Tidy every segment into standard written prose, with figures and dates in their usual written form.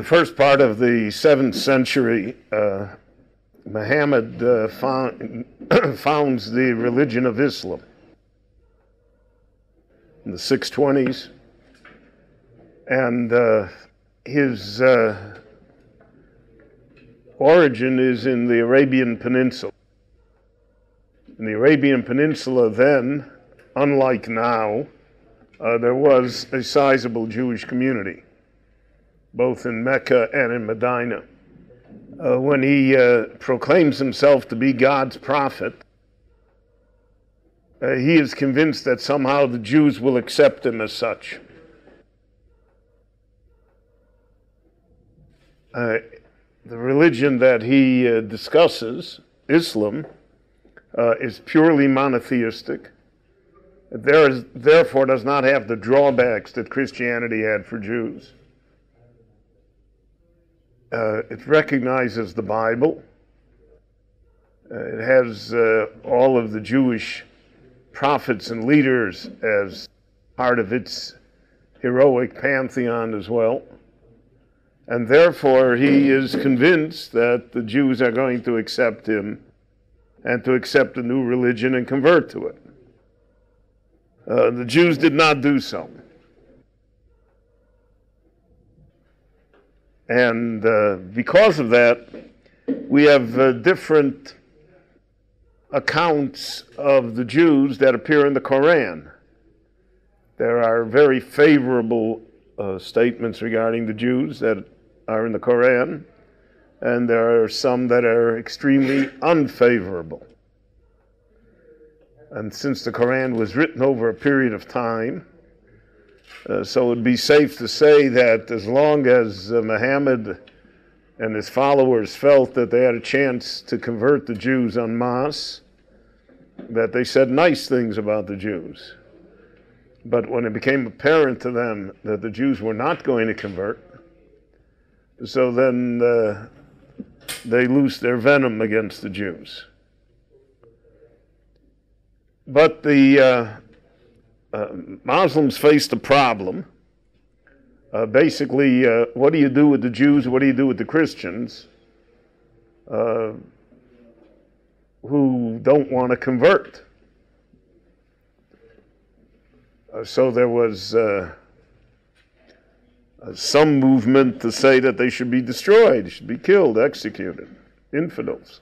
first part of the 7th century, Muhammad founds the religion of Islam in the 620s, and his origin is in the Arabian Peninsula. In the Arabian Peninsula then, unlike now, there was a sizable Jewish community, both in Mecca and in Medina. When he proclaims himself to be God's prophet, he is convinced that somehow the Jews will accept him as such. The religion that he discusses, Islam, is purely monotheistic. Therefore does not have the drawbacks that Christianity had for Jews. It recognizes the Bible. It has all of the Jewish prophets and leaders as part of its heroic pantheon as well. And therefore he is convinced that the Jews are going to accept him and to accept a new religion and convert to it. The Jews did not do so. And because of that, we have different accounts of the Jews that appear in the Quran. There are very favorable statements regarding the Jews that are in the Quran, and there are some that are extremely unfavorable. And since the Quran was written over a period of time, so it would be safe to say that as long as Muhammad and his followers felt that they had a chance to convert the Jews en masse, that they said nice things about the Jews. But when it became apparent to them that the Jews were not going to convert, so then they loosed their venom against the Jews. But the Muslims faced a problem. Basically, what do you do with the Jews? What do you do with the Christians who don't want to convert? So there was some movement to say that they should be destroyed, should be killed, executed, infidels.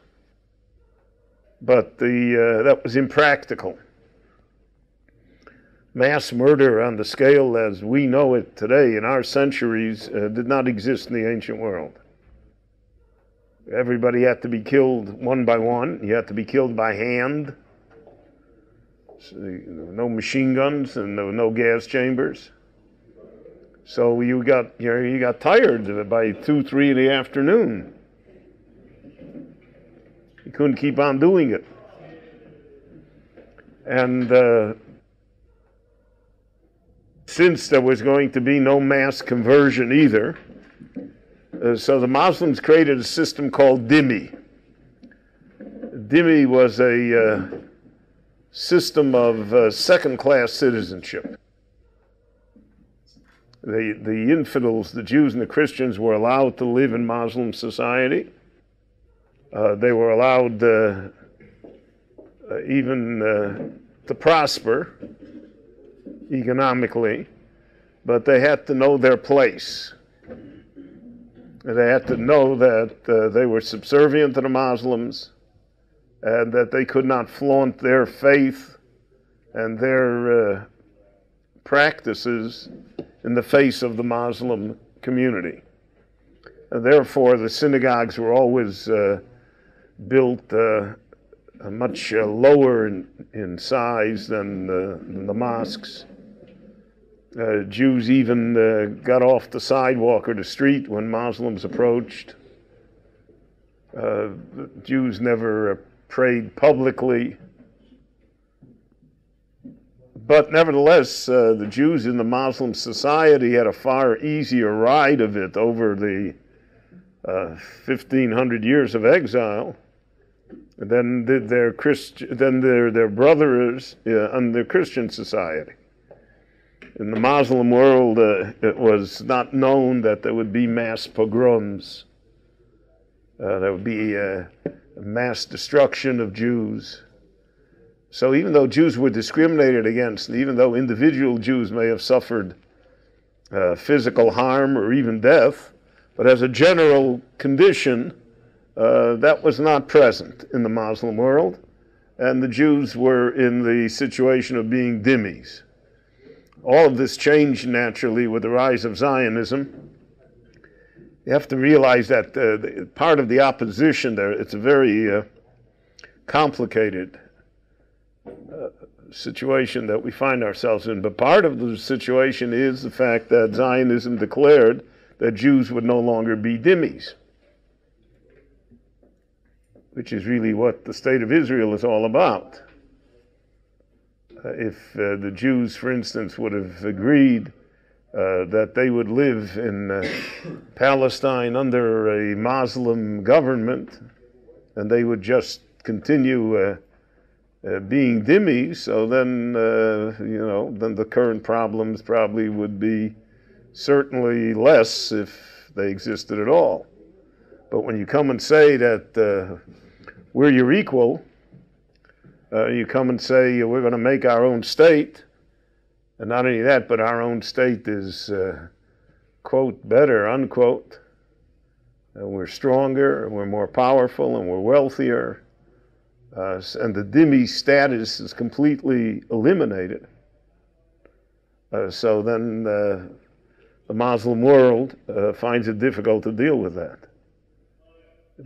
But that was impractical. Mass murder on the scale as we know it today in our centuries did not exist in the ancient world. Everybody had to be killed one by one. You had to be killed by hand. So, no machine guns and no gas chambers. So you got tired by 2, 3 in the afternoon. You couldn't keep on doing it. And since there was going to be no mass conversion either, so the Muslims created a system called dhimmi. Dhimmi was a system of second-class citizenship. The infidels, the Jews and the Christians, were allowed to live in Muslim society. They were allowed even to prosper economically, but they had to know their place. They had to know that they were subservient to the Muslims and that they could not flaunt their faith and their practices in the face of the Muslim community. And therefore, the synagogues were always built much lower in size than the mosques. Jews even got off the sidewalk or the street when Muslims approached. Jews never prayed publicly. But nevertheless, the Jews in the Muslim society had a far easier ride of it over the 1,500 years of exile than did their brothers in the Christian society. In the Muslim world, it was not known that there would be mass pogroms. There would be a mass destruction of Jews. So even though Jews were discriminated against, even though individual Jews may have suffered physical harm or even death, but as a general condition, that was not present in the Muslim world, and the Jews were in the situation of being dhimmis. All of this changed naturally with the rise of Zionism. You have to realize that part of the opposition there, it's a very complicated situation that we find ourselves in. But part of the situation is the fact that Zionism declared that Jews would no longer be dhimmis, which is really what the state of Israel is all about. If the Jews, for instance, would have agreed that they would live in Palestine under a Muslim government, and they would just continue being dhimmis, so then, then the current problems probably would be certainly less if they existed at all. But when you come and say that we're your equal, you come and say we're going to make our own state, and not only that, but our own state is, quote, better, unquote, and we're stronger, and we're more powerful, and we're wealthier, and the dhimmi status is completely eliminated. So then the Muslim world finds it difficult to deal with that,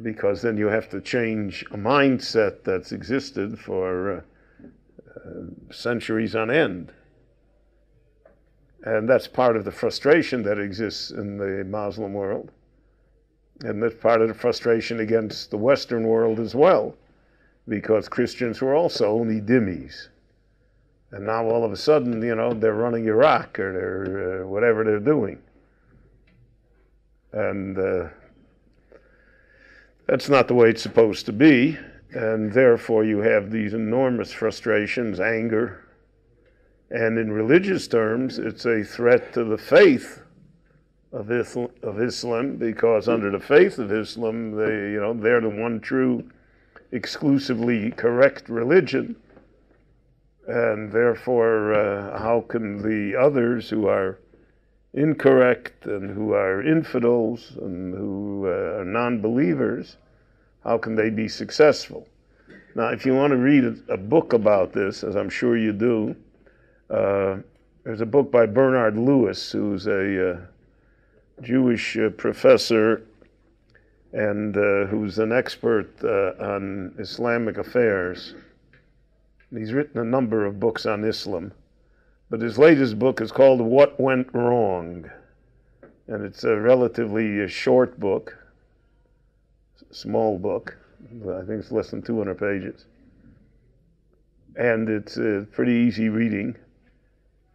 because then you have to change a mindset that's existed for centuries on end. And that's part of the frustration that exists in the Muslim world. And that's part of the frustration against the Western world as well, because Christians were also only dhimmis. And now all of a sudden, they're running Iraq or they're whatever they're doing. And that's not the way it's supposed to be. And therefore you have these enormous frustrations, anger. And in religious terms, it's a threat to the faith of Islam, because under the faith of Islam, they're the one true, exclusively correct religion. And therefore, how can the others who are incorrect and who are infidels and who are non-believers, how can they be successful? Now, if you want to read a book about this, as I'm sure you do, there's a book by Bernard Lewis, who's a Jewish professor and who's an expert on Islamic affairs. He's written a number of books on Islam, but his latest book is called What Went Wrong, and it's a relatively short book, small book. I think it's less than 200 pages, and it's pretty easy reading.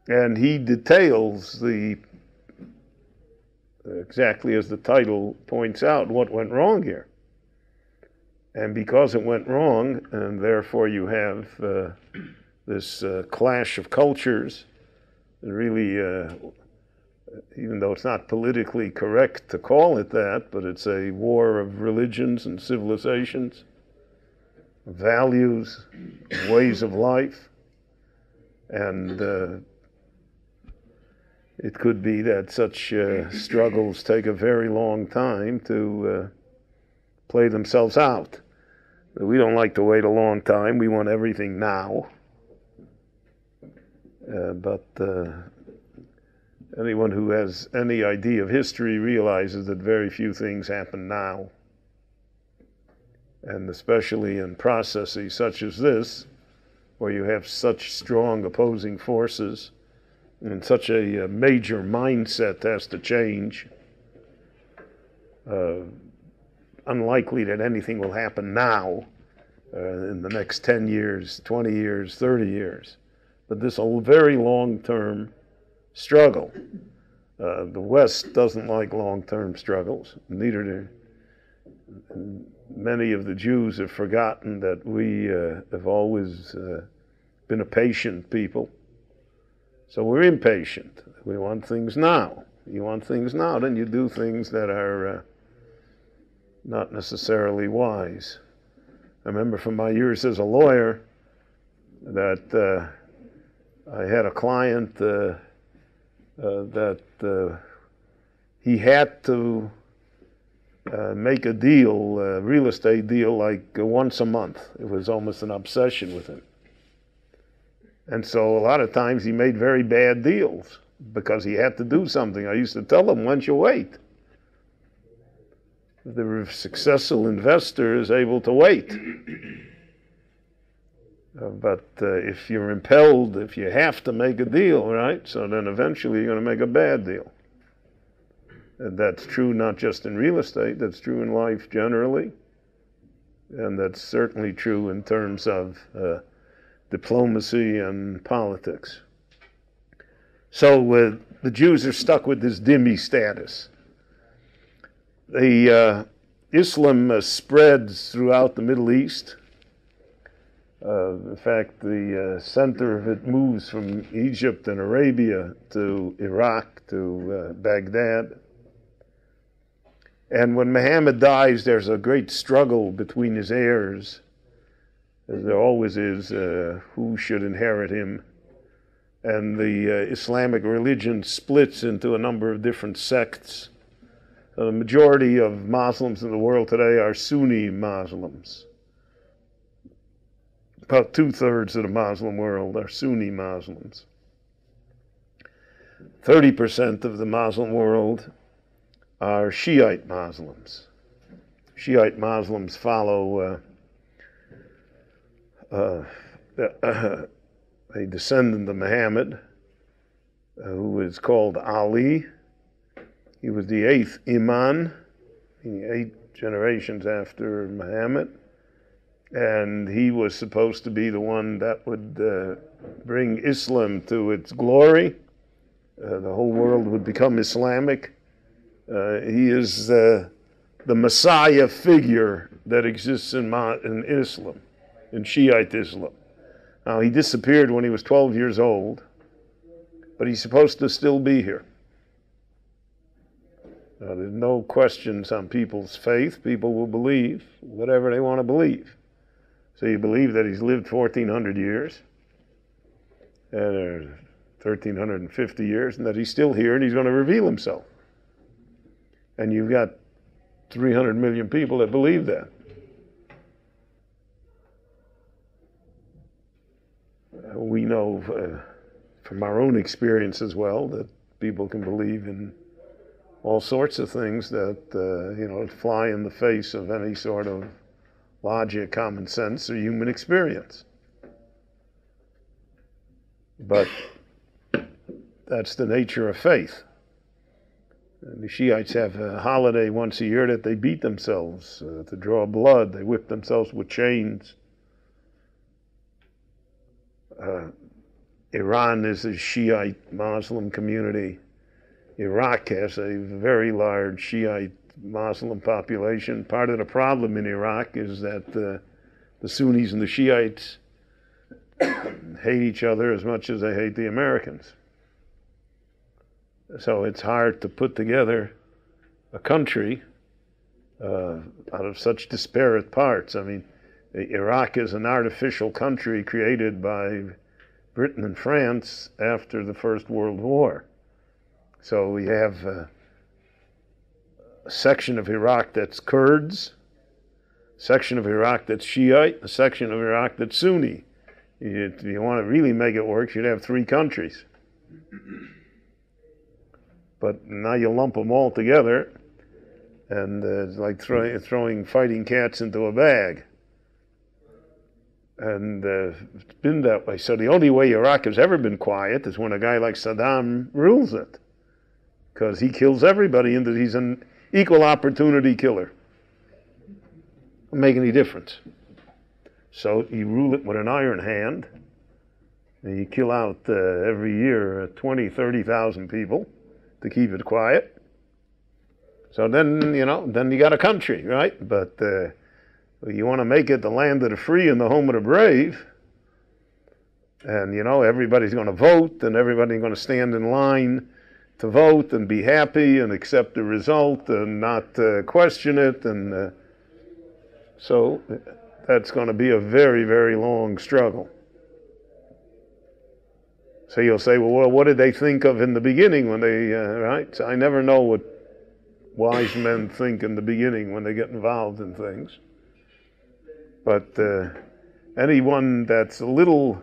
And he details exactly as the title points out, what went wrong here. And because it went wrong, and therefore you have this clash of cultures, and really, even though it's not politically correct to call it that, but it's a war of religions and civilizations, values, ways of life, and it could be that such struggles take a very long time to play themselves out. We don't like to wait a long time. We want everything now. But anyone who has any idea of history realizes that very few things happen now. And especially in processes such as this, where you have such strong opposing forces, and such a major mindset has to change, unlikely that anything will happen now in the next 10 years, 20 years, 30 years. But this is a very long-term struggle. The West doesn't like long-term struggles, neither do many of the Jews. Have forgotten that we have always been a patient people. So we're impatient. We want things now. You want things now, then you do things that are not necessarily wise. I remember from my years as a lawyer that I had a client that he had to make a deal, a real estate deal, like once a month. It was almost an obsession with him. And so a lot of times he made very bad deals because he had to do something. I used to tell him, why don't you wait? The successful investor is able to wait. But if you're impelled, if you have to make a deal, right, so then eventually you're going to make a bad deal. And that's true not just in real estate, that's true in life generally. And that's certainly true in terms of diplomacy and politics. So the Jews are stuck with this dhimmi status. The Islam spreads throughout the Middle East. In fact, the center of it moves from Egypt and Arabia to Iraq, to Baghdad. And when Muhammad dies, there's a great struggle between his heirs, as there always is, who should inherit him. And the Islamic religion splits into a number of different sects. The majority of Muslims in the world today are Sunni Muslims. About 2/3 of the Muslim world are Sunni Muslims. 30% of the Muslim world are Shiite Muslims. Shiite Muslims follow a descendant of Muhammad, who is called Ali. He was the 8th Imam, 8 generations after Muhammad. And he was supposed to be the one that would bring Islam to its glory. The whole world would become Islamic. He is the Messiah figure that exists in Islam, in Shiite Islam. Now, he disappeared when he was 12 years old, but he's supposed to still be here. Now, there's no questions on people's faith. People will believe whatever they want to believe. So you believe that he's lived 1,400 years, 1,350 years, and that he's still here and he's going to reveal himself. And you've got 300 million people that believe that. We know from our own experience as well that people can believe in all sorts of things that fly in the face of any sort of logic, common sense, or human experience. But that's the nature of faith. And the Shiites have a holiday once a year that they beat themselves to draw blood. They whip themselves with chains. Iran is a Shiite Muslim community. Iraq has a very large Shiite Muslim population. Part of the problem in Iraq is that the Sunnis and the Shiites hate each other as much as they hate the Americans. So it's hard to put together a country out of such disparate parts. I mean, Iraq is an artificial country created by Britain and France after the First World War. So we have a section of Iraq that's Kurds, a section of Iraq that's Shiite, a section of Iraq that's Sunni. If you want to really make it work, you'd have 3 countries. But now you lump them all together, and it's like throwing fighting cats into a bag. And it's been that way. So the only way Iraq has ever been quiet is when a guy like Saddam rules it, because he kills everybody. He's an equal opportunity killer. Doesn't make any difference. So you rule it with an iron hand, and you kill out every year 20, 30,000 people to keep it quiet. So then you got a country, right? But you want to make it the land of the free and the home of the brave, And, everybody's going to vote, and everybody's going to stand in line to vote and be happy and accept the result and not question it. And so that's going to be a very, very long struggle. So you'll say, well, what did they think of in the beginning when they, right? So I never know what wise men think in the beginning when they get involved in things. But anyone that's a little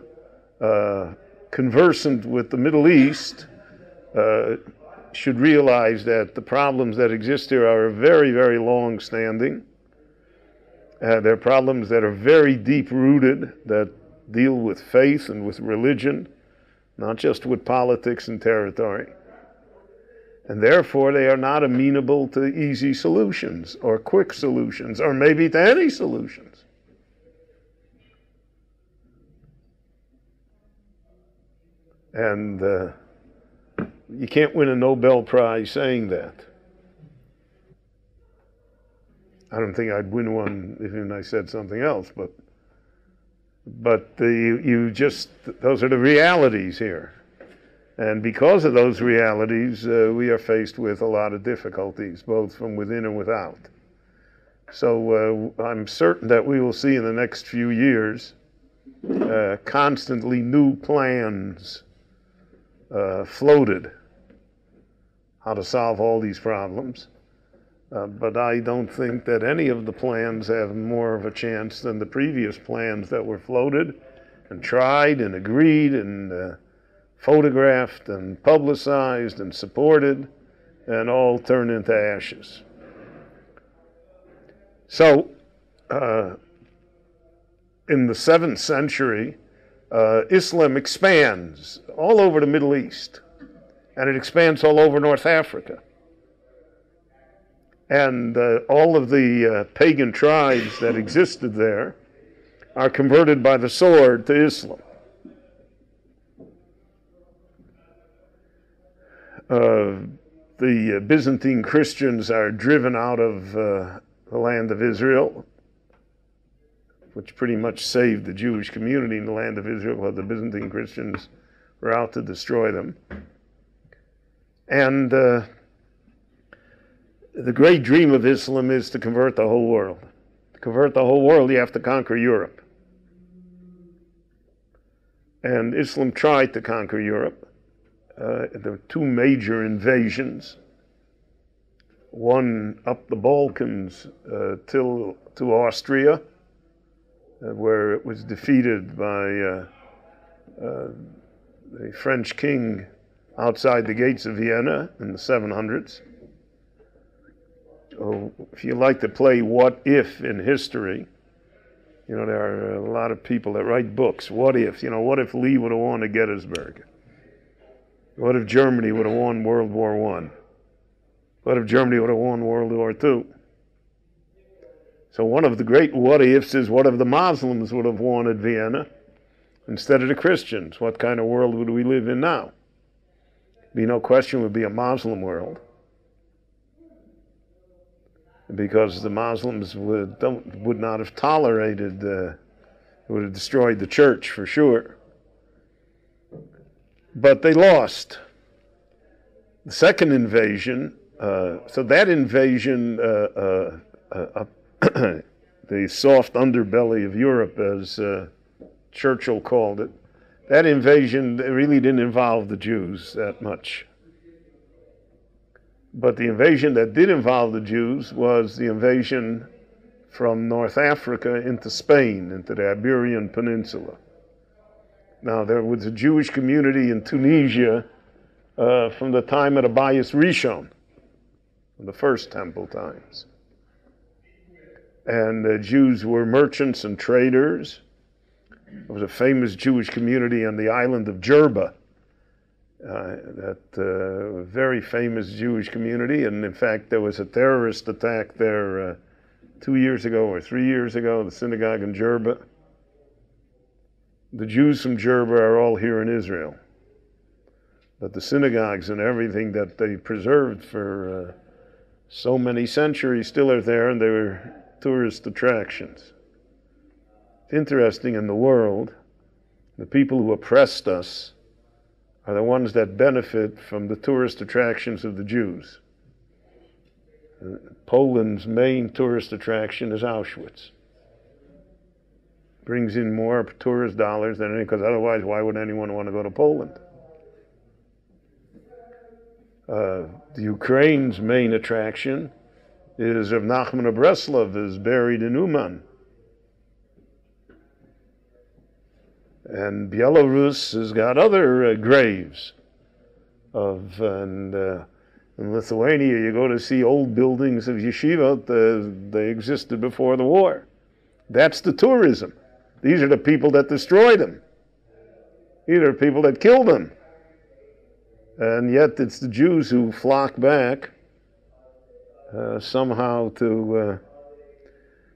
conversant with the Middle East should realize that the problems that exist here are very, very long-standing. They're problems that are very deep-rooted, that deal with faith and with religion, not just with politics and territory. And therefore, they are not amenable to easy solutions or quick solutions or maybe to any solutions. And you can't win a Nobel Prize saying that. I don't think I'd win one if I said something else, but those are the realities here. And because of those realities, we are faced with a lot of difficulties, both from within and without. So I'm certain that we will see in the next few years constantly new plans floated, how to solve all these problems. But I don't think that any of the plans have more of a chance than the previous plans that were floated and tried and agreed and photographed and publicized and supported and all turned into ashes. So, in the 7th century, Islam expands all over the Middle East, and it expands all over North Africa. And all of the pagan tribes that existed there are converted by the sword to Islam. The Byzantine Christians are driven out of the land of Israel, which pretty much saved the Jewish community in the land of Israel, while the Byzantine Christians were out to destroy them. And the great dream of Islam is to convert the whole world. To convert the whole world, you have to conquer Europe. And Islam tried to conquer Europe. There were 2 major invasions. One up the Balkans to Austria, where it was defeated by the French king outside the gates of Vienna in the 700s. So if you like to play what if in history, there are a lot of people that write books. What if? What if Lee would have won at Gettysburg? What if Germany would have won World War I? What if Germany would have won World War II? So one of the great what ifs is, what if the Muslims would have won at Vienna instead of the Christians? What kind of world would we live in now? Be no question it would be a Muslim world, because the Muslims would not have tolerated, would have destroyed the church for sure. But they lost. The second invasion, so that invasion, the soft underbelly of Europe, as Churchill called it, that invasion really didn't involve the Jews that much. But the invasion that did involve the Jews was the invasion from North Africa into Spain, into the Iberian Peninsula. Now, there was a Jewish community in Tunisia from the time of the Bayis Rishon, in the First Temple times. And the Jews were merchants and traders. There was a famous Jewish community on the island of Jerba, very famous Jewish community. And in fact, there was a terrorist attack there 2 years ago or 3 years ago, the synagogue in Jerba. The Jews from Jerba are all here in Israel. But the synagogues and everything that they preserved for so many centuries still are there, and they were tourist attractions. It's interesting in the world The people who oppressed us are the ones that benefit from the tourist attractions of the Jews. Poland's main tourist attraction is Auschwitz. Brings in more tourist dollars than any, because otherwise why would anyone want to go to Poland? The Ukraine's main attraction is Rav Nachman of Breslov is buried in Uman. And Belarus has got other graves of, and in Lithuania you go to see old buildings of yeshiva, they existed before the war. That's the tourism. These are the people that destroyed them. These are the people that killed them. And yet it's the Jews who flock back somehow to...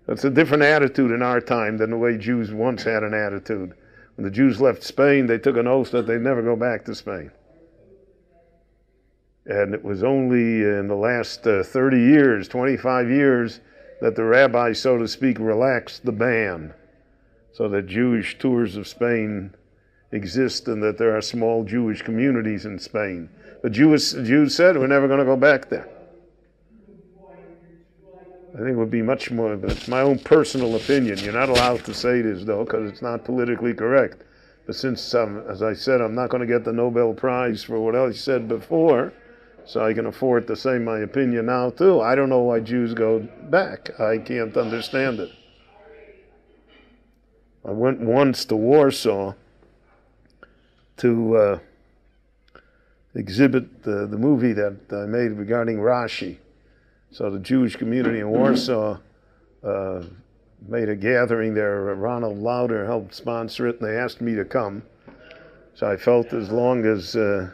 it's a different attitude in our time than the way Jews once had an attitude. When the Jews left Spain, they took an oath that they'd never go back to Spain. And it was only in the last 30 years, 25 years, that the rabbis, so to speak, relaxed the ban so that Jewish tours of Spain exist and that there are small Jewish communities in Spain. But Jews said, we're never going to go back there. I think it would be much more, but it's my own personal opinion. You're not allowed to say this, though, because it's not politically correct. But since, as I said, I'm not going to get the Nobel Prize for what I said before, so I can afford to say my opinion now, too. I don't know why Jews go back. I can't understand it. I went once to Warsaw to exhibit the movie that I made regarding Rashi. So the Jewish community in Warsaw made a gathering there. Ronald Lauder helped sponsor it, and they asked me to come. So I felt as long as the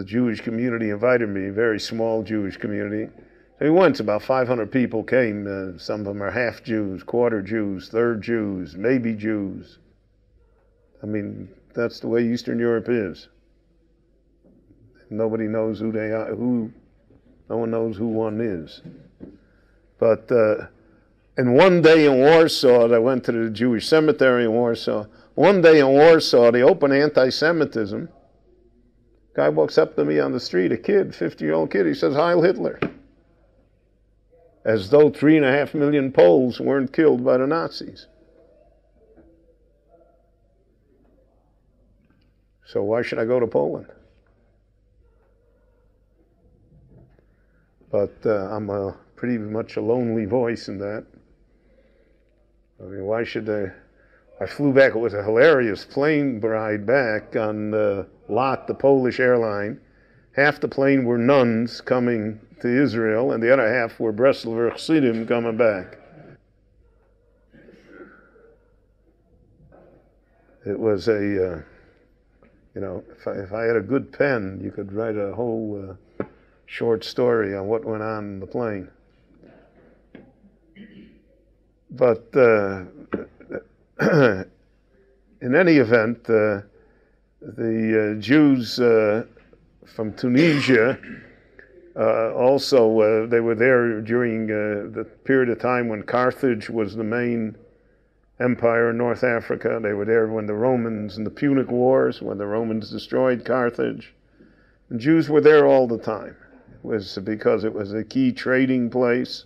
Jewish community invited me, a very small Jewish community. So we went, about 500 people came. Some of them are half Jews, quarter Jews, third Jews, maybe Jews. I mean, that's the way Eastern Europe is. Nobody knows who they are, no one knows who one is. But and one day in Warsaw, I went to the Jewish cemetery in Warsaw. One day in Warsaw, the open anti-Semitism. Guy walks up to me on the street, a kid, 50-year-old kid. He says, "Heil Hitler." As though 3.5 million Poles weren't killed by the Nazis. So why should I go to Poland? But I'm pretty much a lonely voice in that. I mean, why should I flew back. It was a hilarious plane ride back on LOT, the Polish airline. Half the plane were nuns coming to Israel, and the other half were Breslover Chassidim coming back. It was a, if I had a good pen, you could write a whole short story on what went on in the plane. But in any event, the Jews from Tunisia also, they were there during the period of time when Carthage was the main empire in North Africa. They were there when the Romans, in the Punic Wars, when the Romans destroyed Carthage. And Jews were there all the time. It was because it was a key trading place.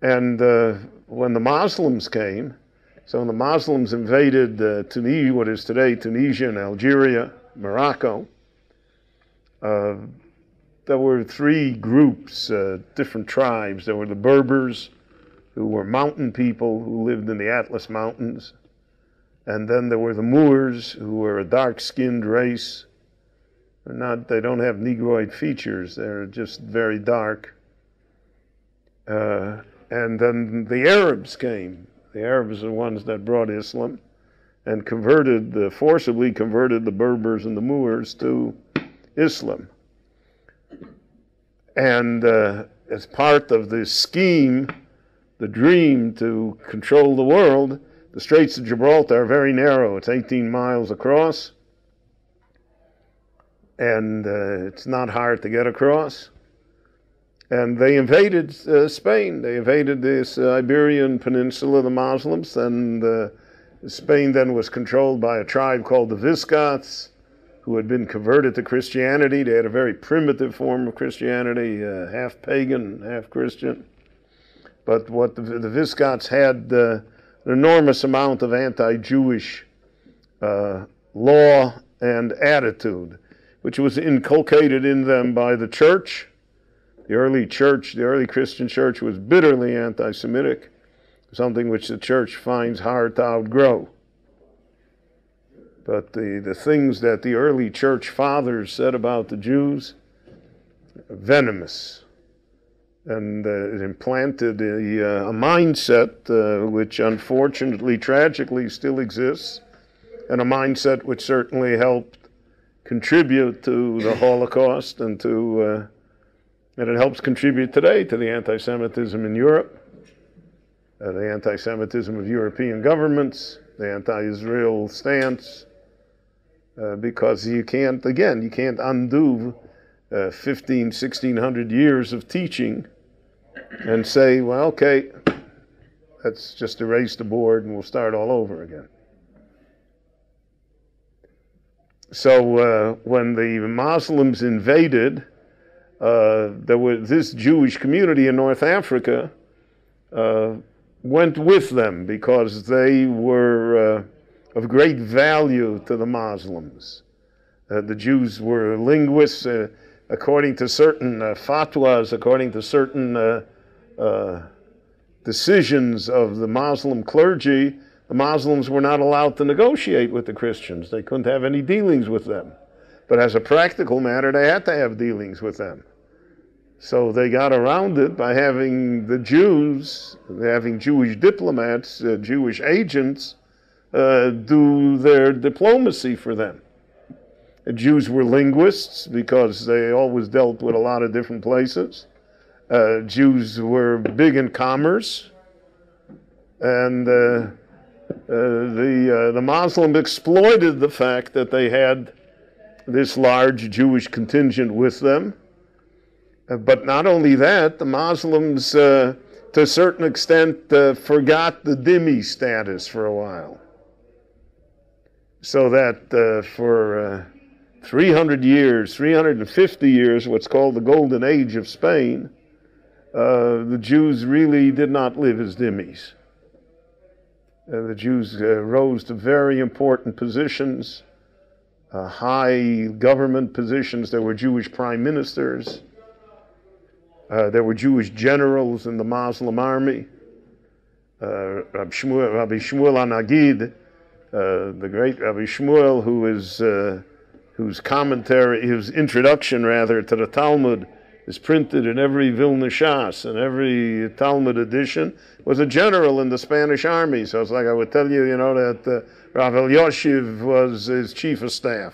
And when the Muslims came, so when the Muslims invaded Tunisia, what is today Tunisia and Algeria, Morocco, there were three groups, different tribes. There were the Berbers, who were mountain people who lived in the Atlas Mountains. And then there were the Moors, who were a dark-skinned race. They don't have Negroid features. They're just very dark. And then the Arabs came. The Arabs are the ones that brought Islam and forcibly converted the Berbers and the Moors to Islam. And as part of the scheme, the dream to control the world, the Straits of Gibraltar are very narrow. It's 18 miles across, and it's not hard to get across. And they invaded Spain. They invaded this Iberian Peninsula, the Muslims, and Spain then was controlled by a tribe called the Visigoths, who had been converted to Christianity. They had a very primitive form of Christianity, half pagan, half Christian. But what the Visigoths had an enormous amount of anti-Jewish law and attitude, which was inculcated in them by the church. The early Christian church was bitterly anti-Semitic, something which the church finds hard to outgrow. But the things that the early church fathers said about the Jews, venomous. And it implanted a mindset which unfortunately, tragically still exists, and a mindset which certainly helped contribute to the Holocaust and it helps contribute today to the anti-Semitism in Europe, the anti-Semitism of European governments, the anti-Israel stance, because you can't undo 1600 years of teaching and say, well, okay, let's just erase the board and we'll start all over again. So when the Muslims invaded, there was this Jewish community in North Africa went with them because they were of great value to the Muslims. The Jews were linguists. According to certain fatwas, according to certain decisions of the Muslim clergy, the Muslims were not allowed to negotiate with the Christians. They couldn't have any dealings with them. But as a practical matter, they had to have dealings with them. So they got around it by having the Jews, having Jewish diplomats, Jewish agents, do their diplomacy for them. The Jews were linguists because they always dealt with a lot of different places. Jews were big in commerce, and the Muslims exploited the fact that they had this large Jewish contingent with them. But not only that, the Muslims, to a certain extent, forgot the dhimmi status for a while. So that for 300 years, 350 years, what's called the Golden Age of Spain, the Jews really did not live as dhimmis. The Jews rose to very important positions, high government positions. There were Jewish prime ministers. There were Jewish generals in the Muslim army. Rabbi Shmuel Anagid, the great Rabbi Shmuel, whose introduction rather to the Talmud is printed in every Vilna Shas and every Talmud edition, was a general in the Spanish army. So it's like I would tell you, that Rav Elyashiv was his chief of staff.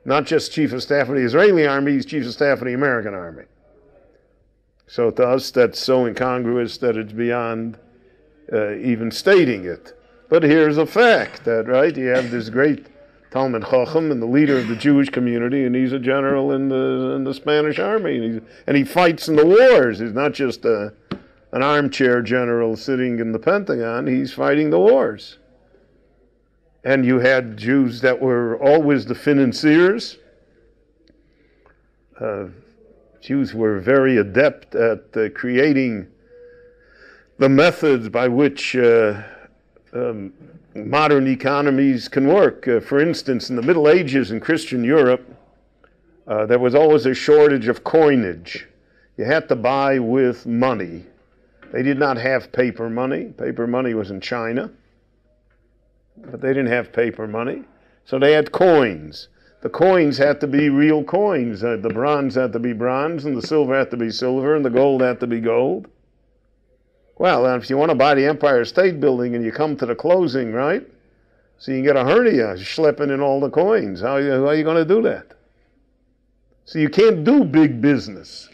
Not just chief of staff of the Israeli army, he's chief of staff of the American army. So to us, that's so incongruous that it's beyond even stating it. But here's a fact that, right, you have this great Talmud Chacham and the leader of the Jewish community, and he's a general in the Spanish army, and he fights in the wars. He's not just an armchair general sitting in the Pentagon, he's fighting the wars. And you had Jews that were always the financiers. Jews were very adept at creating the methods by which modern economies can work. For instance, in the Middle Ages in Christian Europe, there was always a shortage of coinage. You had to buy with money. They did not have paper money. Paper money was in China. But they didn't have paper money, so they had coins. The coins had to be real coins. The bronze had to be bronze, and the silver had to be silver, and the gold had to be gold. Well, if you want to buy the Empire State Building and you come to the closing, right, so you can get a hernia schlepping in all the coins. How are you going to do that? So you can't do big business.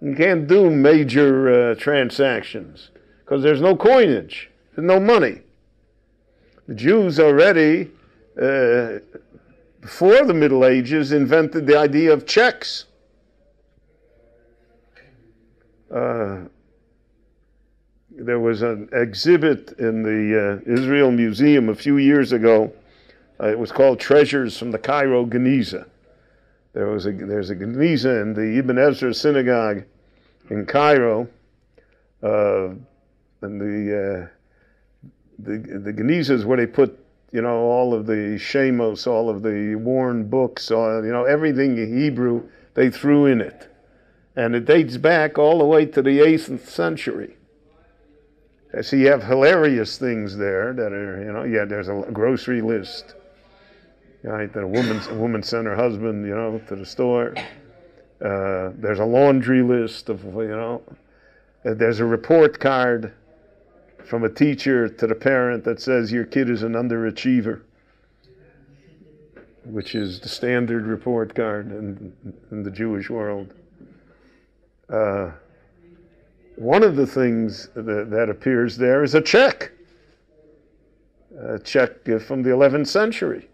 You can't do major transactions because there's no coinage. There's no money. The Jews already, before the Middle Ages, invented the idea of checks. there was an exhibit in the Israel Museum a few years ago. It was called Treasures from the Cairo Geniza. There's a Geniza in the Ibn Ezra synagogue in Cairo, and the Geniza is where they put, all of the shemos, all of the worn books, everything in Hebrew they threw in it. And it dates back all the way to the 8th century. So you have hilarious things there that are, there's a grocery list. Right, that a woman sent her husband, to the store. There's a laundry list of, there's a report card from a teacher to the parent that says your kid is an underachiever, which is the standard report card in the Jewish world. One of the things that appears there is a check from the 11th century.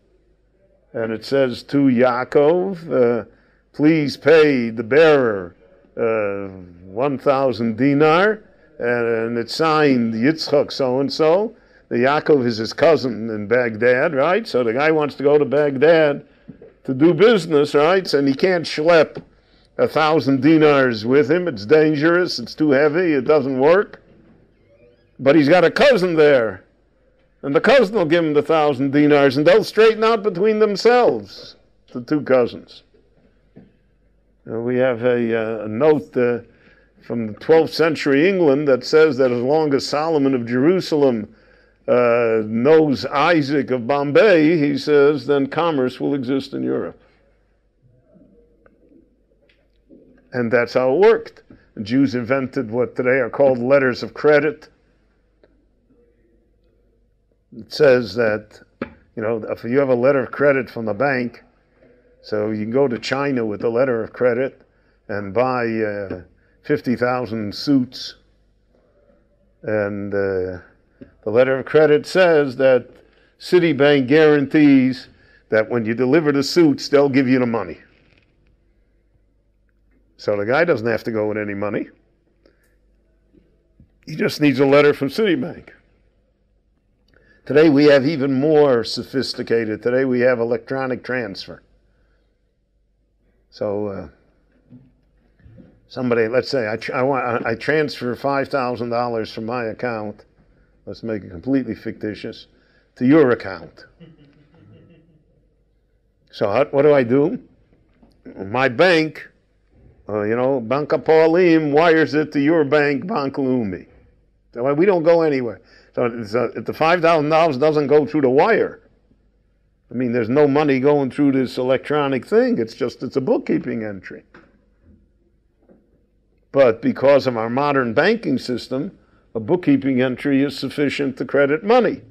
And it says to Yaakov, please pay the bearer 1,000 dinar, and it's signed Yitzchak so-and-so. The Yaakov is his cousin in Baghdad, right? So the guy wants to go to Baghdad to do business, right? And he can't schlep 1,000 dinars with him. It's dangerous, it's too heavy, it doesn't work. But he's got a cousin there. And the cousin will give him the 1,000 dinars, and they'll straighten out between themselves, the two cousins. We have a note from the 12th century England that says that as long as Solomon of Jerusalem knows Isaac of Bombay, he says, then commerce will exist in Europe. And that's how it worked. The Jews invented what today are called letters of credit. It says that, if you have a letter of credit from the bank, so you can go to China with a letter of credit and buy 50,000 suits. And the letter of credit says that Citibank guarantees that when you deliver the suits, they'll give you the money. So the guy doesn't have to go with any money. He just needs a letter from Citibank. Today we have even more sophisticated. Today we have electronic transfer. So somebody, let's say I transfer $5,000 from my account, let's make it completely fictitious, to your account. So what do? My bank, Banca Paulim wires it to your bank, Bank Leumi. So we don't go anywhere. So if the $5,000 doesn't go through the wire, there's no money going through this electronic thing. It's a bookkeeping entry. But because of our modern banking system, a bookkeeping entry is sufficient to credit money.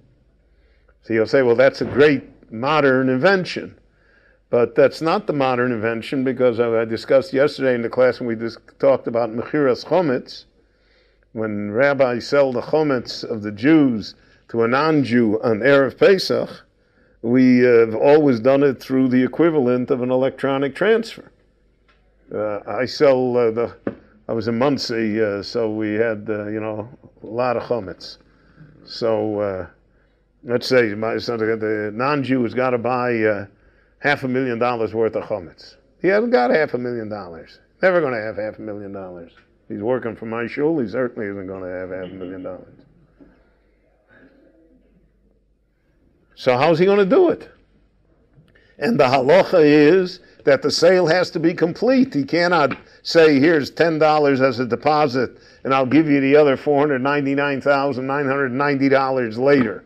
So you'll say, well, that's a great modern invention. But that's not the modern invention, because I discussed yesterday in the class when we talked about Mechiras Chometz. When rabbis sell the chometz of the Jews to a non-Jew on Erev Pesach, we have always done it through the equivalent of an electronic transfer. I was in Muncie, so we had, a lot of chometz. So let's say the non-Jew has got to buy $500,000 worth of chometz. He hasn't got $500,000. Never going to have $500,000. He's working for my shul, he certainly isn't going to have $500,000. So how's he going to do it? And the halacha is that the sale has to be complete. He cannot say, here's $10 as a deposit, and I'll give you the other $499,990 later.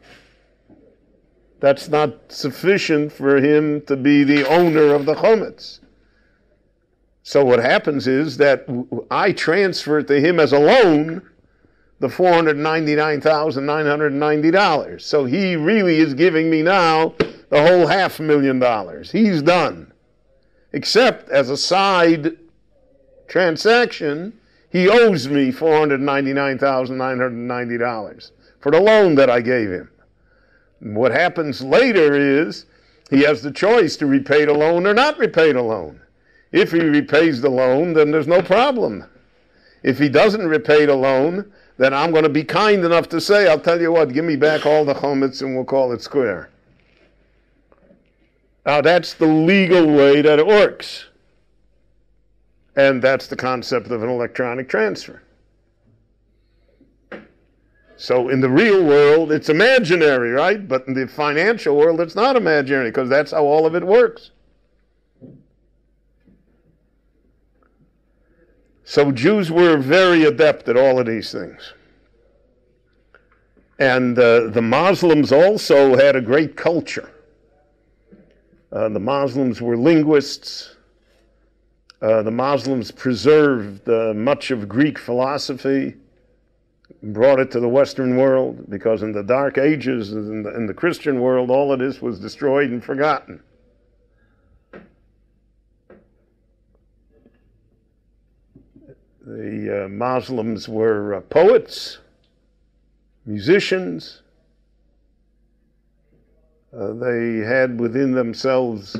That's not sufficient for him to be the owner of the chometz. So what happens is that I transfer to him as a loan the $499,990. So he really is giving me now the whole $500,000. He's done. Except as a side transaction, he owes me $499,990 for the loan that I gave him. What happens later is he has the choice to repay the loan or not repay the loan. If he repays the loan, then there's no problem. If he doesn't repay the loan, then I'm going to be kind enough to say, I'll tell you what, give me back all the chometz and we'll call it square. Now that's the legal way that it works. And that's the concept of an electronic transfer. So in the real world, it's imaginary, right? But in the financial world, it's not imaginary, because that's how all of it works. So Jews were very adept at all of these things. And the Muslims also had a great culture. The Muslims were linguists. The Muslims preserved much of Greek philosophy, brought it to the Western world, because in the Dark Ages, in the Christian world, all of this was destroyed and forgotten. The Muslims were poets, musicians. They had within themselves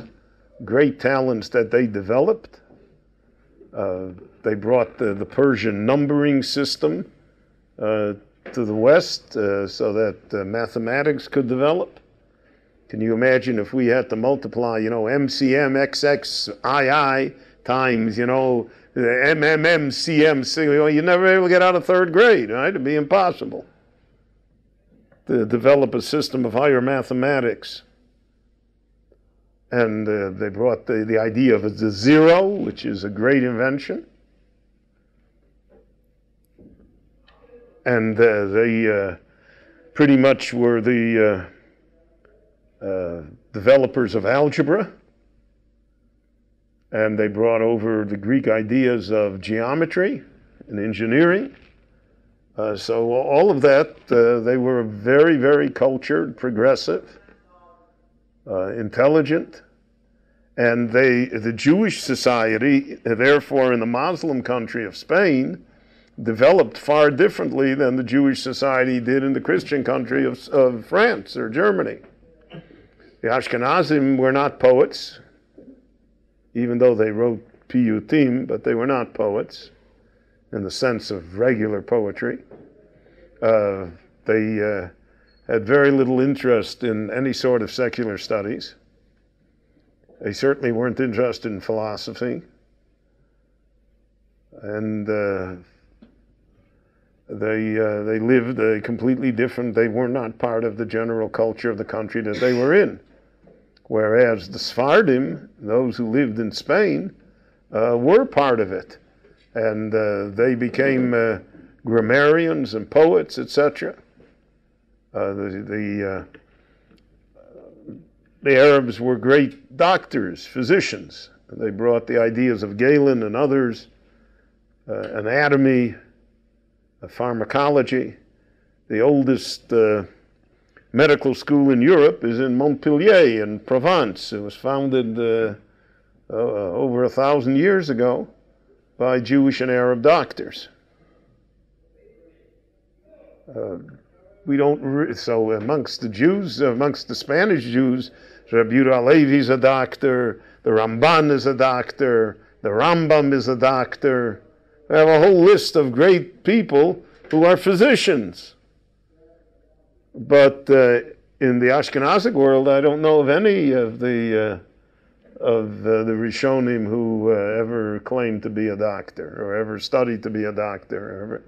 great talents that they developed. They brought the Persian numbering system to the West so that mathematics could develop. Can you imagine if we had to multiply, MCM, XXII times, MMM, CM, you'd never be able to get out of third grade, right? It'd be impossible to develop a system of higher mathematics. And they brought the idea of the zero, which is a great invention. And they pretty much were the developers of algebra. And they brought over the Greek ideas of geometry and engineering. So all of that, they were very, very cultured, progressive, intelligent. And the Jewish society, therefore in the Muslim country of Spain, developed far differently than the Jewish society did in the Christian country of France or Germany. The Ashkenazim were not poets, even though they wrote piyutim, but they were not poets in the sense of regular poetry. They had very little interest in any sort of secular studies. They certainly weren't interested in philosophy. And they lived a completely different, they were not part of the general culture of the country that they were in. Whereas the Sephardim, those who lived in Spain, were part of it. And they became grammarians and poets, etc. The Arabs were great doctors, physicians. They brought the ideas of Galen and others, anatomy, pharmacology. The oldest medical school in Europe is in Montpellier in Provence. It was founded over 1,000 years ago by Jewish and Arab doctors. So amongst the Jews, amongst the Spanish Jews, Rabbi Yehuda Halevi is a doctor, the Ramban is a doctor, the Rambam is a doctor. We have a whole list of great people who are physicians. But in the Ashkenazic world, I don't know of any of the Rishonim who ever claimed to be a doctor, or ever studied to be a doctor,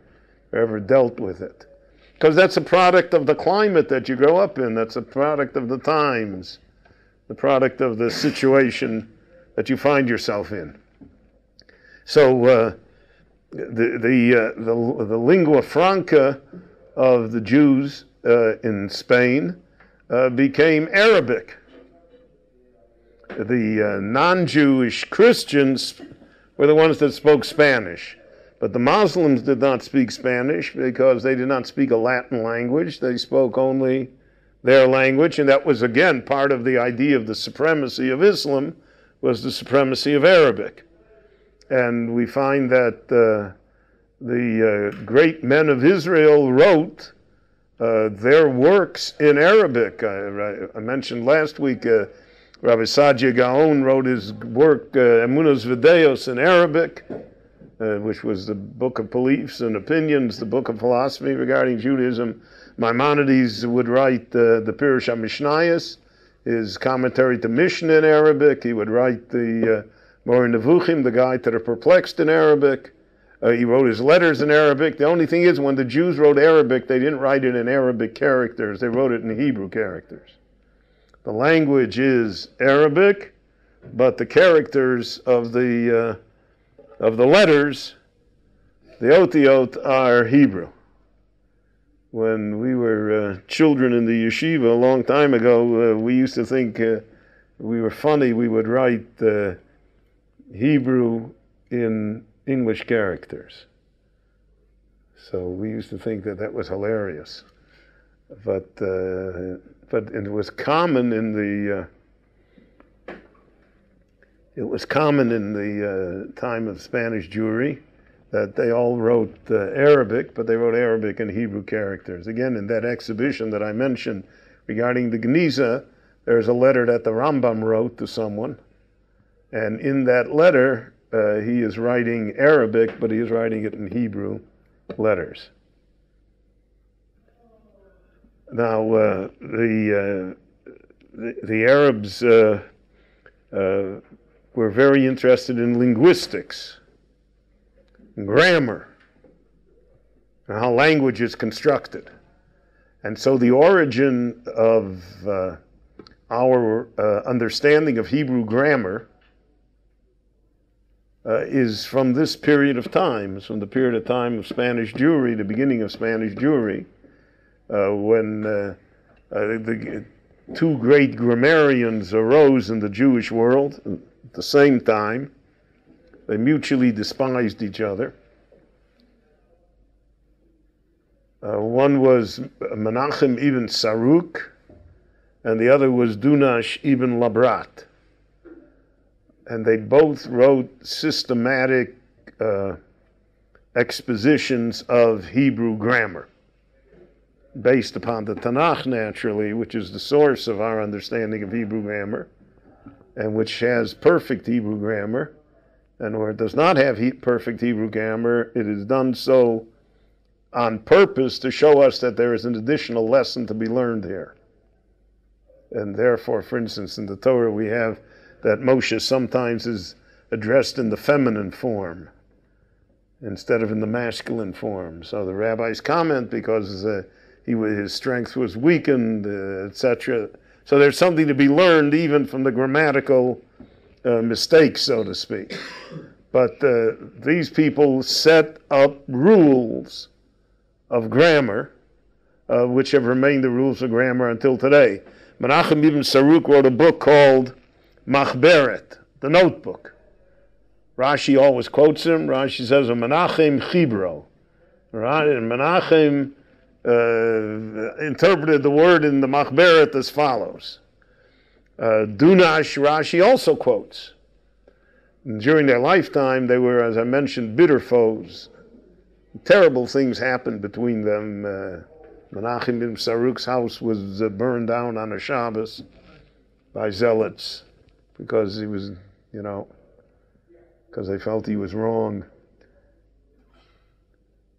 or ever dealt with it. Because that's a product of the climate that you grow up in. That's a product of the times, the product of the situation that you find yourself in. So the lingua franca of the Jews in Spain became Arabic. The non-Jewish Christians were the ones that spoke Spanish. But the Muslims did not speak Spanish because they did not speak a Latin language. They spoke only their language, and that was, again, part of the idea of the supremacy of Islam, was the supremacy of Arabic. And we find that the great men of Israel wrote their works in Arabic. I mentioned last week Rabbi Sadia Gaon wrote his work, Emunos Videos, in Arabic. which was the book of beliefs and opinions, the book of philosophy regarding Judaism. Maimonides would write the Pirush HaMishnayos, his commentary to Mishnah in Arabic. He would write the Moreh Nevuchim, the Guide to the Perplexed in Arabic. He wrote his letters in Arabic. The only thing is, when the Jews wrote Arabic, they didn't write it in Arabic characters. They wrote it in Hebrew characters. The language is Arabic, but the characters of the letters, the otiyot, are Hebrew. When we were children in the yeshiva a long time ago, we used to think we were funny. We would write Hebrew in English characters. So we used to think that was hilarious. But it was common in the time of Spanish Jewry that they all wrote Arabic, but they wrote Arabic in Hebrew characters. Again, in that exhibition that I mentioned regarding the Geniza, there's a letter that the Rambam wrote to someone, and in that letter he is writing Arabic, but he is writing it in Hebrew letters. Now, the Arabs were very interested in linguistics, grammar, and how language is constructed. And so the origin of our understanding of Hebrew grammar is from this period of time. It's from the period of time of Spanish Jewry, the beginning of Spanish Jewry, when the two great grammarians arose in the Jewish world at the same time. They mutually despised each other. One was Menachem ibn Saruk, and the other was Dunash ibn Labrat. And they both wrote systematic expositions of Hebrew grammar, based upon the Tanakh, naturally, which is the source of our understanding of Hebrew grammar, and which has perfect Hebrew grammar. And where it does not have perfect Hebrew grammar, it is done so on purpose to show us that there is an additional lesson to be learned here. And therefore, for instance, in the Torah we have that Moshe sometimes is addressed in the feminine form instead of in the masculine form. So the rabbis comment because his strength was weakened, etc. So there's something to be learned even from the grammatical mistakes, so to speak. But these people set up rules of grammar, which have remained the rules of grammar until today. Menachem ibn Saruk wrote a book called Machberet, the notebook. Rashi always quotes him. Rashi says, Menachem Chibro. Right? And Menachem interpreted the word in the Machberet as follows. Dunash, Rashi also quotes. And during their lifetime, they were, as I mentioned, bitter foes. Terrible things happened between them. Menachem ibn Saruk's house was burned down on a Shabbos by zealots because he was, because they felt he was wrong.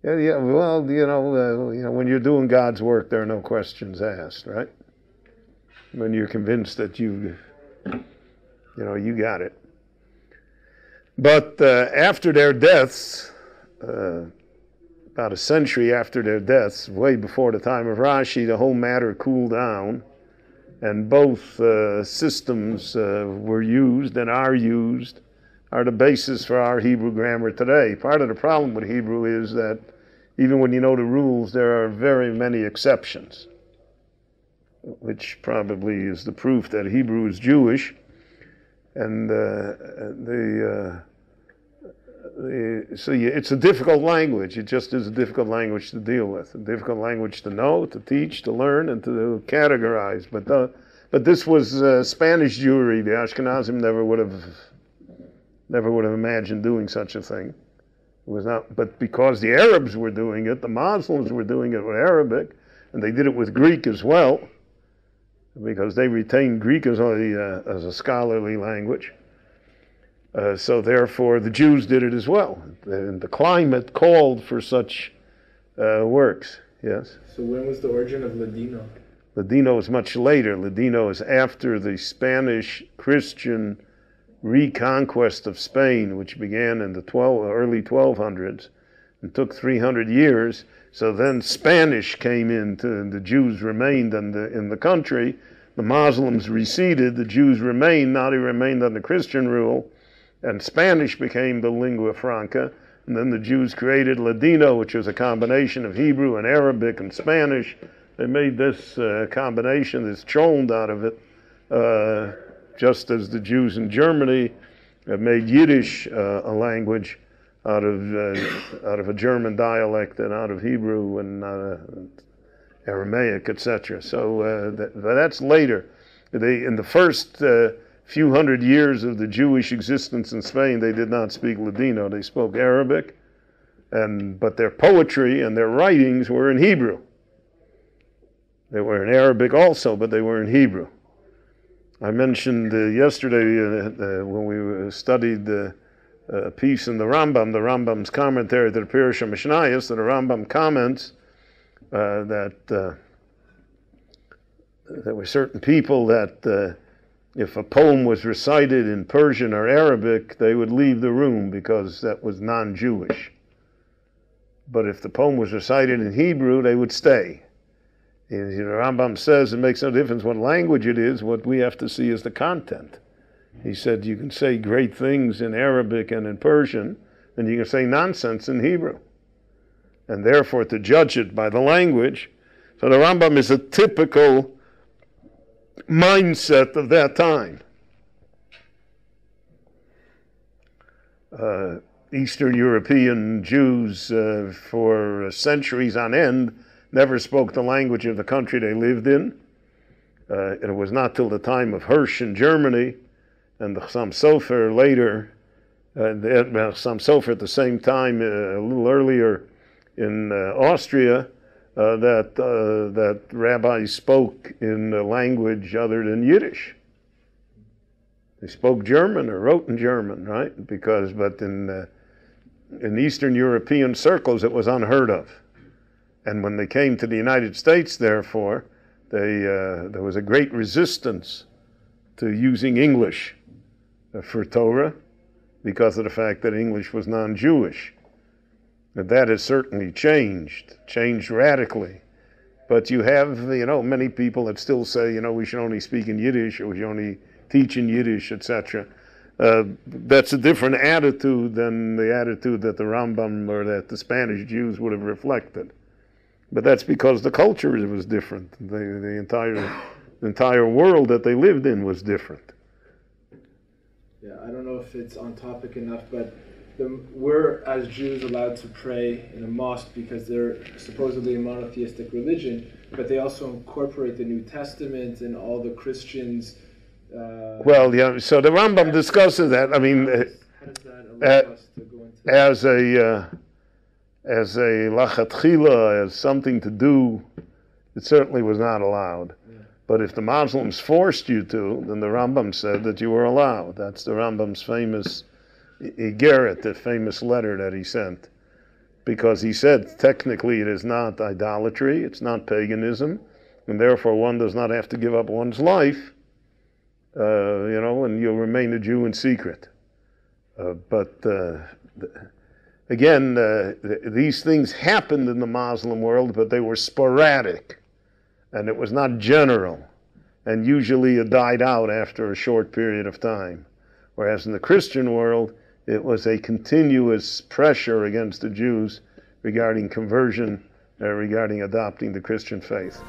Well, when you're doing God's work, there are no questions asked, right? When you're convinced that you got it. But after their deaths, about a century after their deaths, way before the time of Rashi, the whole matter cooled down, and both systems were used and are the basis for our Hebrew grammar today. Part of the problem with Hebrew is that even when you know the rules, there are very many exceptions, which probably is the proof that Hebrew is Jewish, and it's a difficult language. It just is a difficult language to deal with, a difficult language to know, to teach, to learn, and to categorize. But this was Spanish Jewry. The Ashkenazim never would have imagined doing such a thing. It was not, but because the Arabs were doing it, the Muslims were doing it with Arabic, and they did it with Greek as well, because they retained Greek as a scholarly language. So therefore, the Jews did it as well. And the climate called for such works. Yes? So when was the origin of Ladino? Ladino is much later. Ladino is after the Spanish Christian reconquest of Spain, which began in the early 1200s and took 300 years. So then Spanish came in, and the Jews remained in the country. The Muslims receded, the Jews remained. Now they remained under Christian rule, and Spanish became the lingua franca. And then the Jews created Ladino, which was a combination of Hebrew and Arabic and Spanish. They made this combination, this cholent out of it, just as the Jews in Germany have made Yiddish a language out of a German dialect and out of Hebrew and Aramaic, etc. So that's later. In the first few hundred years of the Jewish existence in Spain, they did not speak Ladino. They spoke Arabic, but their poetry and their writings were in Hebrew. They were in Arabic also, but they were in Hebrew. I mentioned yesterday when we studied a piece in the Rambam's commentary to the Pirush HaMishnayos, that the Rambam comments that there were certain people that if a poem was recited in Persian or Arabic, they would leave the room because that was non-Jewish. But if the poem was recited in Hebrew, they would stay. The Rambam says it makes no difference what language it is. What we have to see is the content. He said you can say great things in Arabic and in Persian, and you can say nonsense in Hebrew. And therefore, to judge it by the language, so the Rambam is a typical mindset of that time. Eastern European Jews for centuries on end never spoke the language of the country they lived in. And it was not till the time of Hirsch in Germany and the Chassam Sofer later, the Chassam Sofer at the same time, a little earlier in Austria, that rabbis spoke in a language other than Yiddish. They spoke German or wrote in German, right? But in Eastern European circles, it was unheard of. And when they came to the United States, therefore, there was a great resistance to using English for Torah because of the fact that English was non-Jewish. But that has certainly changed radically. But you have, many people that still say, we should only speak in Yiddish or we should only teach in Yiddish, etc. That's a different attitude than the attitude that the Rambam or that the Spanish Jews would have reflected. But that's because the culture was different. The entire world that they lived in was different. Yeah, I don't know if it's on topic enough, but we're, as Jews, allowed to pray in a mosque because they're supposedly a monotheistic religion, but they also incorporate the New Testament and all the Christians. Well, yeah, so the Rambam discusses that. I mean, how does that allow us to go into as a lachatchila, as something to do, it certainly was not allowed. Yeah. But if the Muslims forced you to, then the Rambam said that you were allowed. That's the Rambam's famous Igeret, the famous letter that he sent. Because he said, technically it is not idolatry, it's not paganism, and therefore one does not have to give up one's life, and you'll remain a Jew in secret. Again, these things happened in the Muslim world, but they were sporadic, and it was not general, and usually it died out after a short period of time. Whereas in the Christian world, it was a continuous pressure against the Jews regarding conversion, regarding adopting the Christian faith.